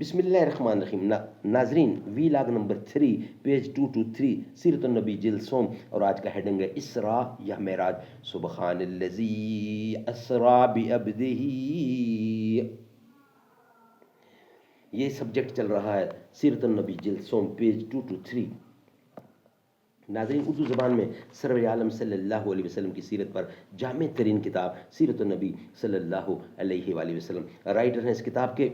بسم اللہ الرحمن الرحیم۔ ناظرین، وی لاگ نمبر 3 پیج 223 سیرت النبی جلد سوم، اور آج کا ہیڈنگ ہے اسرا یا معراج۔ سبحان الذی اسرا بعبدہ، یہ سبجیکٹ چل رہا ہے سیرت النبی جلد سوم پیج 223۔ ناظرین، اردو زبان میں سرور عالم صلی اللہ علیہ وسلم کی سیرت پر جامع ترین کتاب سیرت النبی صلی اللہ علیہ وآلہ وسلم۔ رائٹر ہیں اس کتاب کے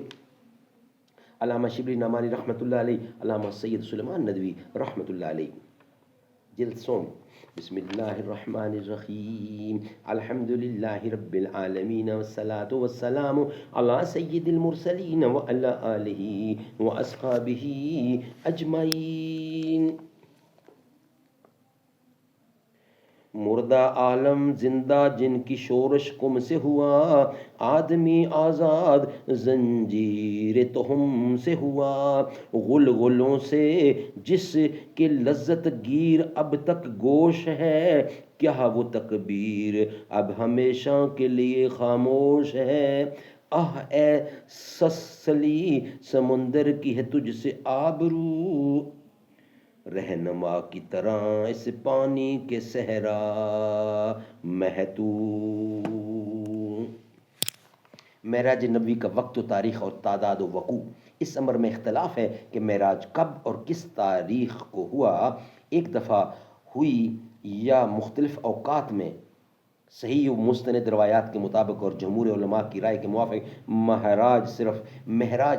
علامہ شبلی نعمانی رحمۃ اللہ علیہ، علامہ سید سلیمان ندوی رحمۃ اللہ علیہ۔ جلد سوم۔ بسم اللہ الرحمن الرحیم، الحمد للہ رب العالمین، والصلاة والسلام علی سید المرسلین وعلی آلہ واصحابہ اجمعین۔ مردہ عالم زندہ جن کی شورش کم سے ہوا، آدمی آزاد زنجیر تہم سے ہوا، غلغلوں سے جس کے لذت گیر اب تک گوش ہے، کیا وہ تکبیر اب ہمیشہ کے لیے خاموش ہے۔ آہ اے سسلی سمندر کی ہے تجھ سے آبرو، رہنما کی طرح اس پانی کے صحرا میں تو۔ معراج نبوی کا وقت و تاریخ اور تعداد و وقوع۔ اس امر میں اختلاف ہے کہ معراج کب اور کس تاریخ کو ہوا، ایک دفعہ ہوئی یا مختلف اوقات میں۔ صحیح و مستند روایات کے مطابق اور جمہور علماء کی رائے کے موافق معراج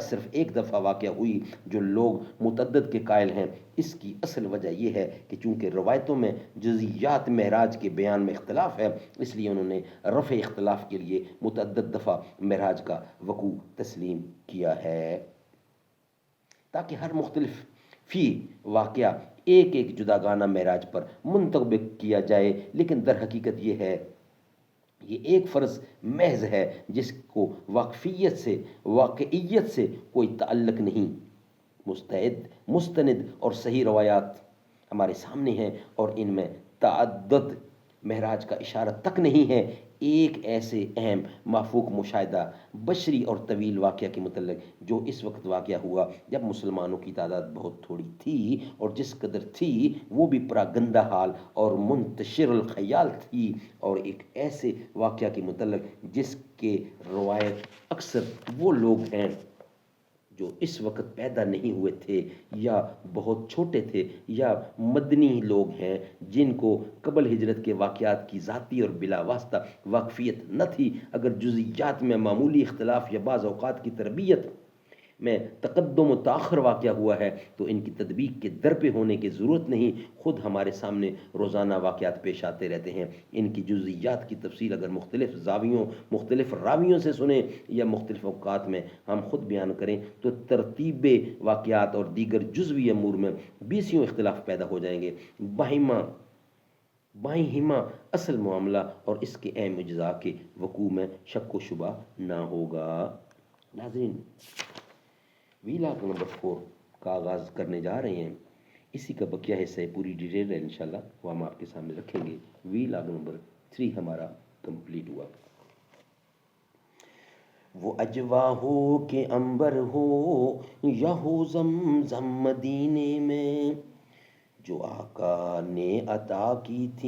صرف ایک دفعہ واقع ہوئی، جو لوگ متعدد کے قائل ہیں۔ اس کی اصل وجہ یہ ہے کہ چونکہ روایتوں میں جزئیات معراج کے بیان میں اختلاف ہے، اس لیے انہوں نے رفع اختلاف کے لیے متعدد دفعہ معراج کا وقوع تسلیم کیا ہے، تاکہ ہر مختلف فی واقعہ ایک ایک جداگانہ معراج پر منطبق کیا جائے، لیکن در حقیقت یہ ایک فرض محض ہے جس کو واقعیت سے کوئی تعلق نہیں۔ مستند اور صحیح روایات ہمارے سامنے ہیں، اور ان میں تعدد معراج کا اشارہ تک نہیں ہے۔ ایک ایسے اہم مافوق مشاہدہ بشری اور طویل واقعہ کے متعلق جو اس وقت واقعہ ہوا جب مسلمانوں کی تعداد بہت تھوڑی تھی، اور جس قدر تھی وہ بھی پراگندہ حال اور منتشر الخیال تھی، اور ایک ایسے واقعہ کے متعلق جس کے روایت اکثر وہ لوگ ہیں جو اس وقت پیدا نہیں ہوئے تھے یا بہت چھوٹے تھے، یا مدنی لوگ ہیں جن کو قبل ہجرت کے واقعات کی ذاتی اور بلا واسطہ واقفیت نہ تھی۔ اگر جزئیات میں معمولی اختلاف یا بعض اوقات کی تربیت میں تقدم و تاخر واقع ہوا ہے، تو ان کی تطبیق کے در پہ ہونے کی ضرورت نہیں۔ خود ہمارے سامنے روزانہ واقعات پیش آتے رہتے ہیں۔ ان کی جزئیات کی تفصیل اگر مختلف زاویوں، مختلف راویوں سے سنیں یا مختلف اوقات میں ہم خود بیان کریں، تو ترتیب واقعات اور دیگر جزوی امور میں بیسیوں اختلاف پیدا ہو جائیں گے۔ بائیں ہما اصل معاملہ اور اس کے اہم اجزاء کے وقوع میں شک و شبہ نہ ہوگا۔ ناظرین، وی لاگ نمبر 4 کا آغاز کرنے جا رہے ہیں۔ اسی کا بقیہ حصہ ہے، پوری ڈیٹیل ہے انشاءاللہ وہ ہم آپ کے سامنے رکھیں گے۔ وی لاگ نمبر 3 ہمارا کمپلیٹ ہوا۔ وہ اجوا ہو کہ عنبر ہو یا ہو زمزم مدینے میں، جو آقا نے عطا کی تھی